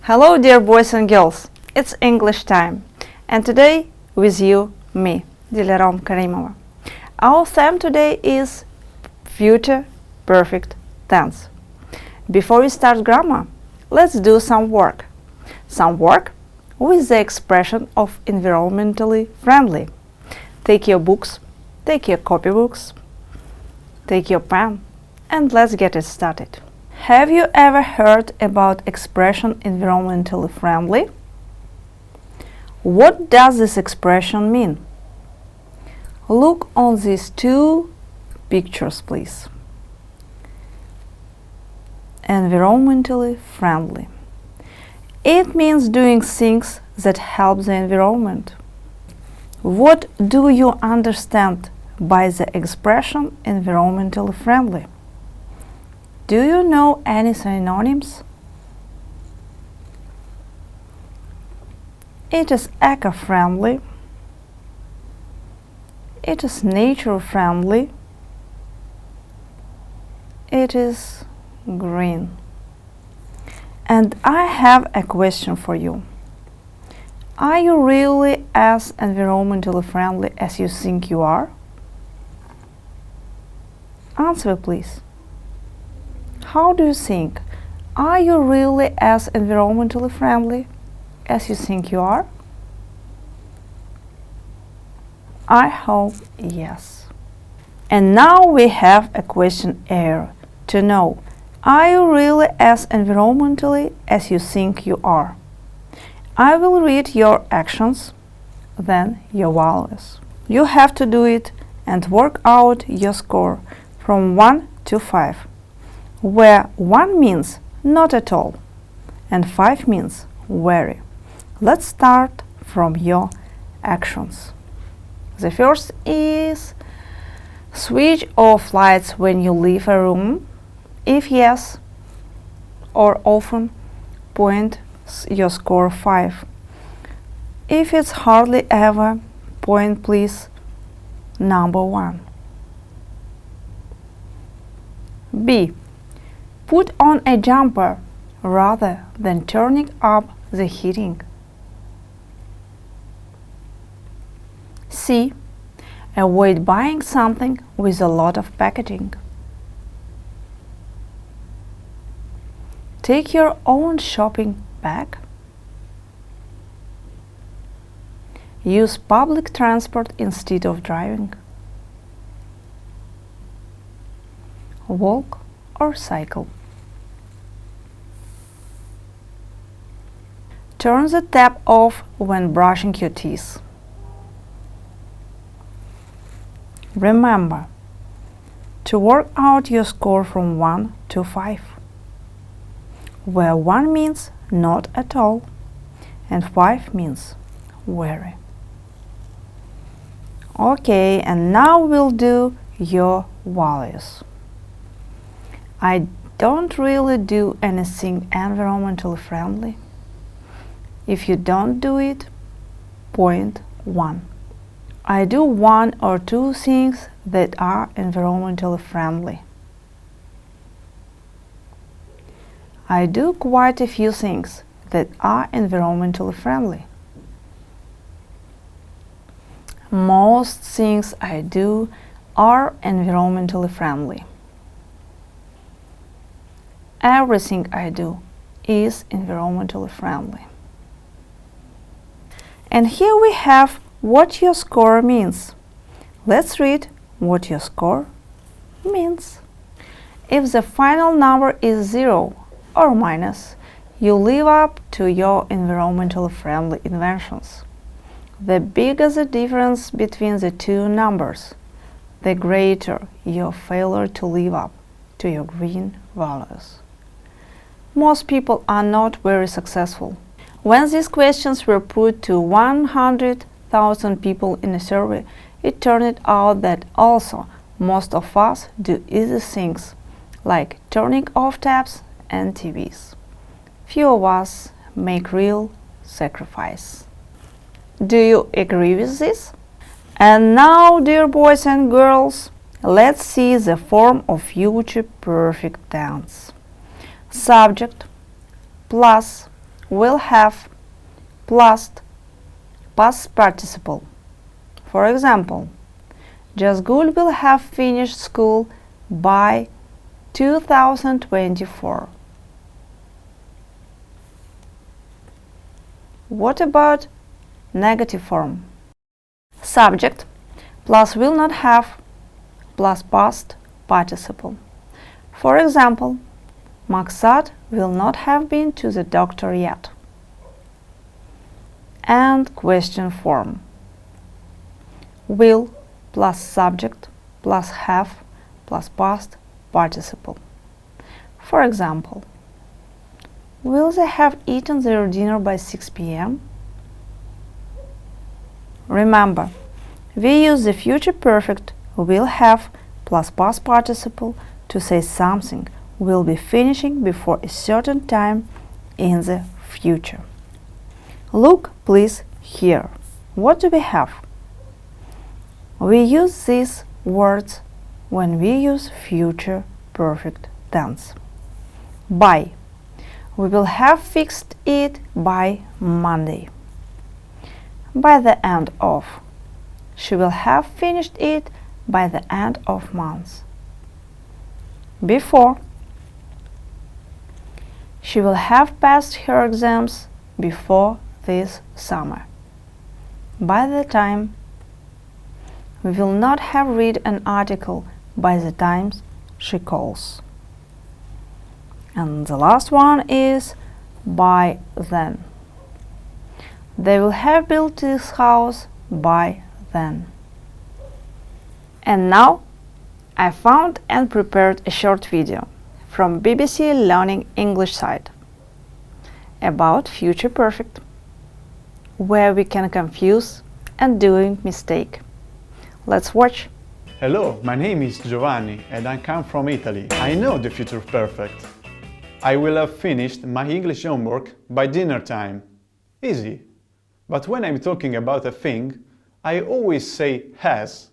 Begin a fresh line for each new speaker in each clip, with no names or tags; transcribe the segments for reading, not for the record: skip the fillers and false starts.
Hello dear boys and girls, it's English time, and today with you, me, Dilerom Karimova. Our theme today is future perfect tense. Before we start grammar, let's do some work. Some work with the expression of environmentally friendly. Take your books, take your copybooks, take your pen, and let's get it started. Have you ever heard about expression environmentally friendly? What does this expression mean? Look on these two pictures, please. Environmentally friendly. It means doing things that help the environment. What do you understand by the expression environmentally friendly? Do you know any synonyms? It is eco-friendly. It is nature-friendly. It is green. And I have a question for you. Are you really as environmentally friendly as you think you are? Answer, please. How do you think? Are you really as environmentally friendly as you think you are? I hope yes. And now we have a questionnaire to know, are you really as environmentally as you think you are? I will read your actions, then your values. You have to do it and work out your score from 1 to 5. Where 1 means not at all and 5 means very. Let's start from your actions. The first is switch off lights when you leave a room. If yes or often, point your score 5. If it's hardly ever, point please number 1. B. Put on a jumper rather than turning up the heating. C. Avoid buying something with a lot of packaging. Take your own shopping bag. Use public transport instead of driving. Walk or cycle. Turn the tap off when brushing your teeth. Remember to work out your score from 1 to 5, where 1 means not at all and 5 means very. Okay, and now we'll do your values. I don't really do anything environmentally friendly. If you don't do it, point 1. I do 1 or 2 things that are environmentally friendly. I do quite a few things that are environmentally friendly. Most things I do are environmentally friendly. Everything I do is environmentally friendly. And here we have what your score means. Let's read what your score means. If the final number is 0 or minus, you live up to your environmentally friendly inventions. The bigger the difference between the two numbers, the greater your failure to live up to your green values. Most people are not very successful. When these questions were put to 100,000 people in a survey, it turned out that also most of us do easy things like turning off taps and TVs. Few of us make real sacrifice. Do you agree with this? And now, dear boys and girls, let's see the form of future perfect tense. Subject plus will have plus past participle. For example, Jazgul will have finished school by 2024. What about negative form? Subject plus will not have plus past participle. For example, Maksat will not have been to the doctor yet. And question form. Will plus subject plus have plus past participle. For example, will they have eaten their dinner by 6 p.m.? Remember, we use the future perfect will have plus past participle to say something will be finishing before a certain time in the future. Look, please, here. What do we have? We use these words when we use future perfect tense. By. We will have fixed it by Monday. By the end of. She will have finished it by the end of month. Before. She will have passed her exams before this summer. By the time. We will not have read an article by the time she calls. And the last one is by then. They will have built this house by then. And now I found and prepared a short video from BBC Learning English site about future perfect, where we can confuse and doing mistake. Let's watch.
Hello, my name is Giovanni and I come from Italy. I know the future perfect. I will have finished my English homework by dinner time. Easy. But when I'm talking about a thing, I always say has.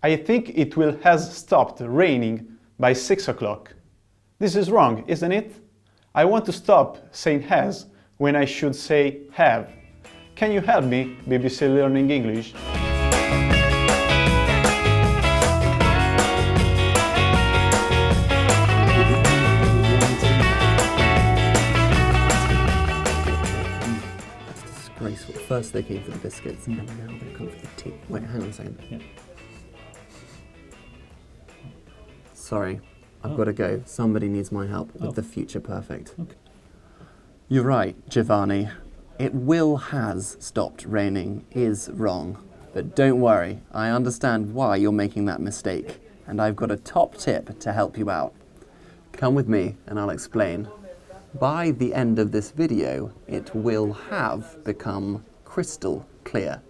I think it will has stopped raining by 6 o'clock. This is wrong, isn't it? I want to stop saying has when I should say have. Can you help me, BBC Learning English?
First they came for the biscuits and now they come for the tea. Wait, hang on a second.
Yeah.
Sorry, I've got to go. Somebody needs my help with the future perfect.
Okay.
You're right, Giovanni. It will has stopped raining is wrong. But don't worry, I understand why you're making that mistake. And I've got a top tip to help you out. Come with me and I'll explain. By the end of this video, it will have become crystal clear.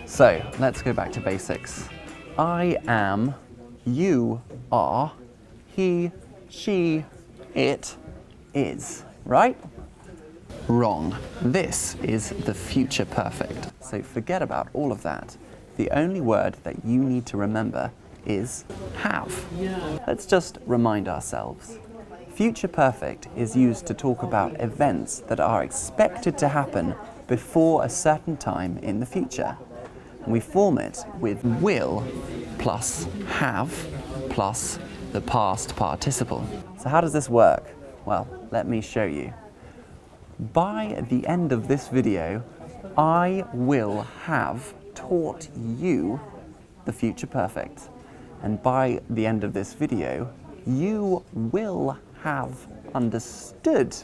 So, let's go back to basics. I am, you are, he, she, it is. Right? Wrong. This is the future perfect. So forget about all of that. The only word that you need to remember is have. Let's just remind ourselves. Future perfect is used to talk about events that are expected to happen before a certain time in the future. We form it with will plus have plus the past participle. So how does this work? Well, let me show you. By the end of this video, I will have taught you the future perfect. And by the end of this video, you will have understood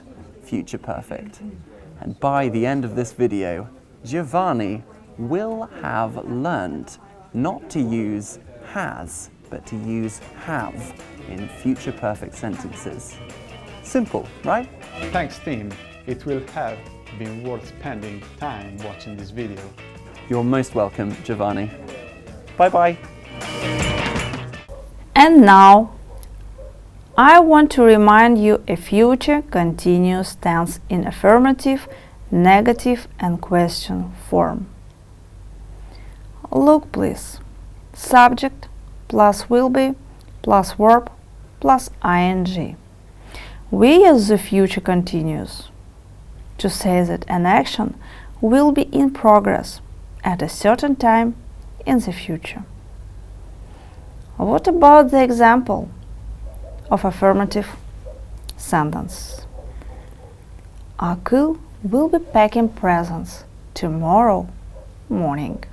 future perfect. And by the end of this video, Giovanni will have learned not to use has, but to use have in future perfect sentences. Simple, right?
Thanks, team. It will have been worth spending time watching this video.
You're most welcome, Giovanni. Bye-bye.
And now, I want to remind you a future continuous tense in affirmative negative and question form. Look please. Subject plus will be plus verb plus ing. We use the future continuous to say that an action will be in progress at a certain time in the future. What about the example of affirmative sentence? Aku will be packing presents tomorrow morning.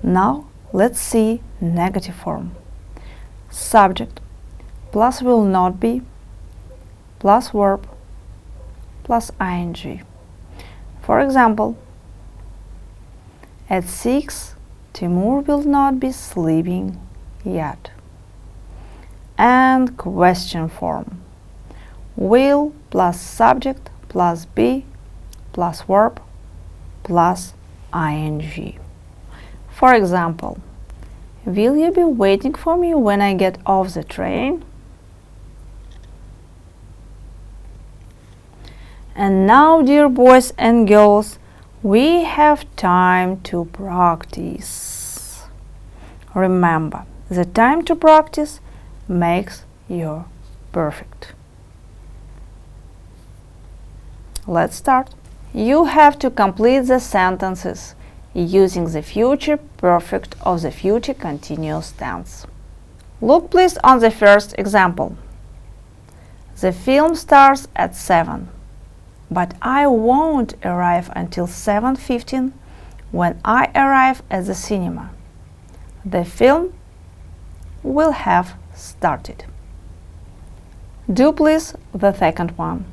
Now let's see negative form. Subject plus will not be plus verb plus ing. For example, at 6 Timur will not be sleeping yet. And question form. Will plus subject plus be plus verb plus ing. For example, will you be waiting for me when I get off the train? And now, dear boys and girls, we have time to practice. Remember, the time to practice makes you perfect. Let's start. You have to complete the sentences using the future perfect of the future continuous tense. Look please on the first example. The film starts at 7, but I won't arrive until 7:15 when I arrive at the cinema. The film will have started. Do please the second one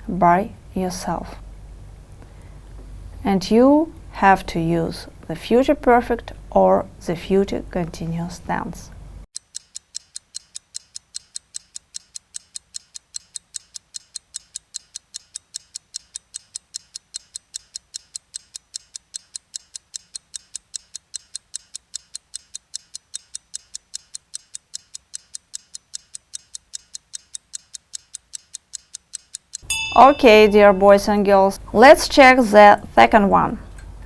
by yourself. And you have to use the future perfect or the future continuous tense. Okay, dear boys and girls, let's check the second one.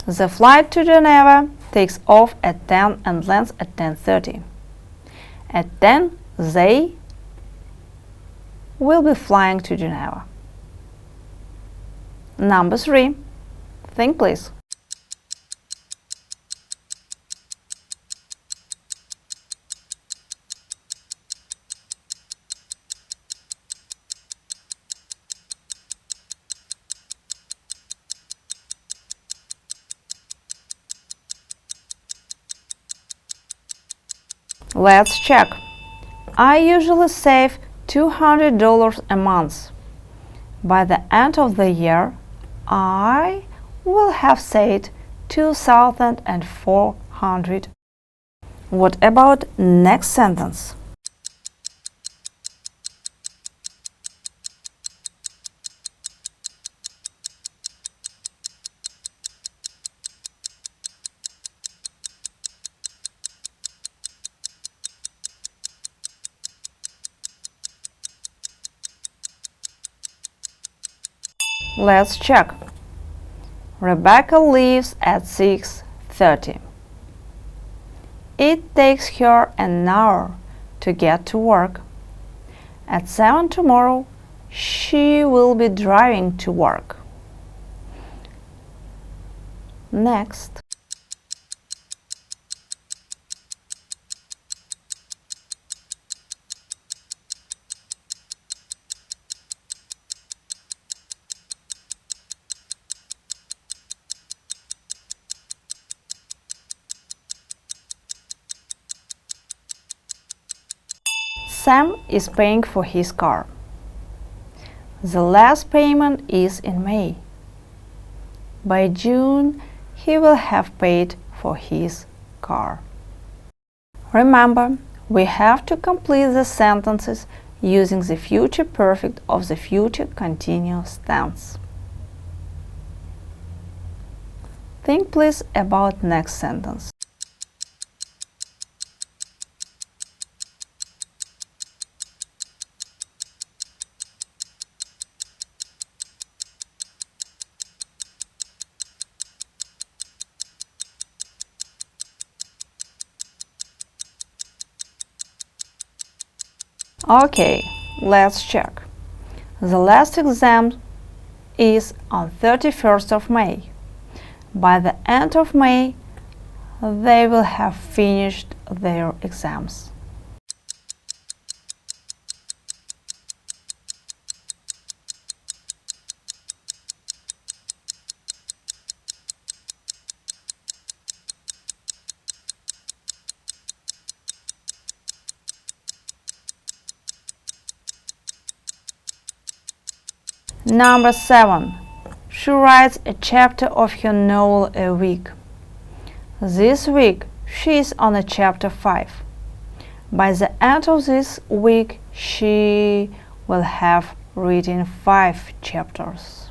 The flight to Geneva takes off at 10 and lands at 10:30. At 10, they will be flying to Geneva. Number 3. Think please. Let's check. I usually save $200 a month. By the end of the year, I will have saved $2,400. What about next sentence? Let's check. Rebecca leaves at 6:30. It takes her an hour to get to work. At 7 tomorrow, she will be driving to work. Next. Sam is paying for his car. The last payment is in May. By June, he will have paid for his car. Remember, we have to complete the sentences using the future perfect of the future continuous tense. Think please about next sentence. Okay, let's check. The last exam is on 31st of May. By the end of May, they will have finished their exams. Number 7. She writes a chapter of her novel a week. This week she is on a chapter 5. By the end of this week she will have written 5 chapters.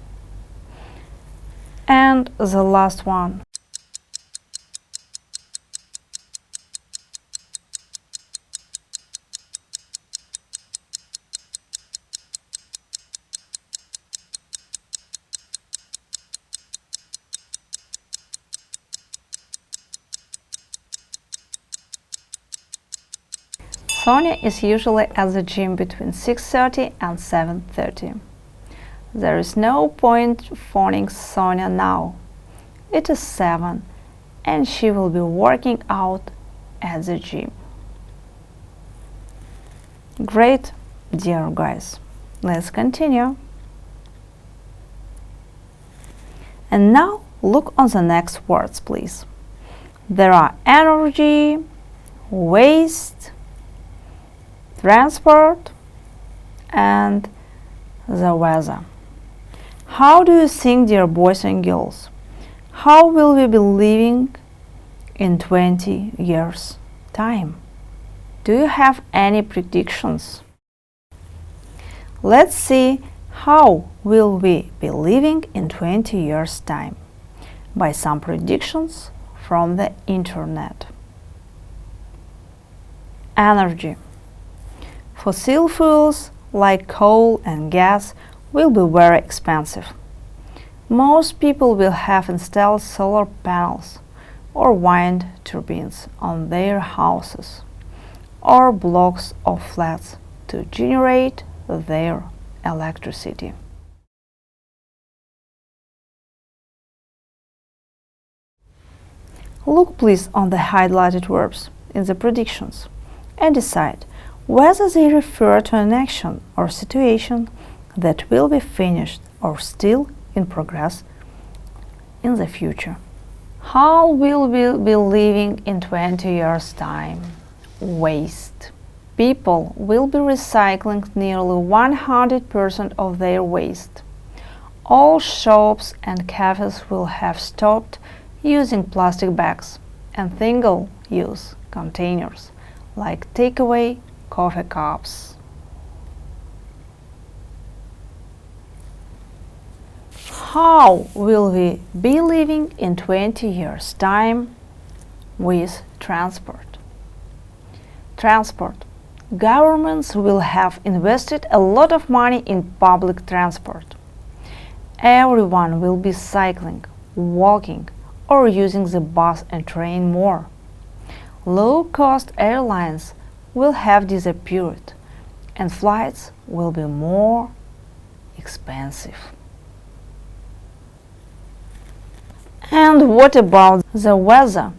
And the last one. Sonia is usually at the gym between 6:30 and 7:30. There is no point phoning Sonia now. It is 7 and she will be working out at the gym. Great, dear guys. Let's continue. And now look on the next words, please. There are energy, waste, transport, and the weather. How do you think, dear boys and girls? How will we be living in 20 years' time? Do you have any predictions? Let's see how will we be living in 20 years' time by some predictions from the internet. Energy. Fossil fuels like coal and gas will be very expensive. Most people will have installed solar panels or wind turbines on their houses or blocks of flats to generate their electricity. Look please on the highlighted verbs in the predictions and decide whether they refer to an action or situation that will be finished or still in progress in the future. How will we be living in 20 years' time? Waste. People will be recycling nearly 100% of their waste. All shops and cafes will have stopped using plastic bags and single-use containers like takeaway coffee cups. How will we be living in 20 years' time? With transport. Transport. Governments will have invested a lot of money in public transport. Everyone will be cycling, walking, or using the bus and train more. Low-cost airlines will have disappeared and flights will be more expensive. And what about the weather?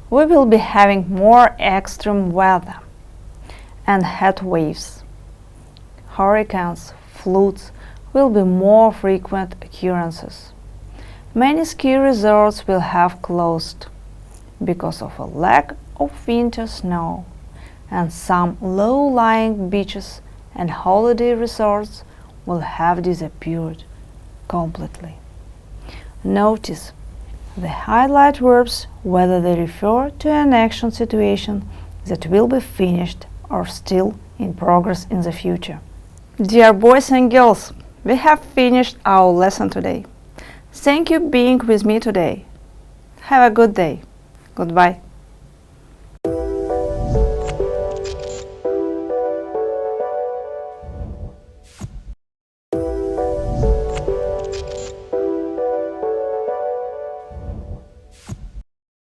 We will be having more extreme weather and heat waves. Hurricanes, floods will be more frequent occurrences. Many ski resorts will have closed because of a lack of winter snow, and some low-lying beaches and holiday resorts will have disappeared completely. Notice the highlight verbs whether they refer to an action situation that will be finished or still in progress in the future. Dear boys and girls, we have finished our lesson today. Thank you for being with me today. Have a good day. Goodbye.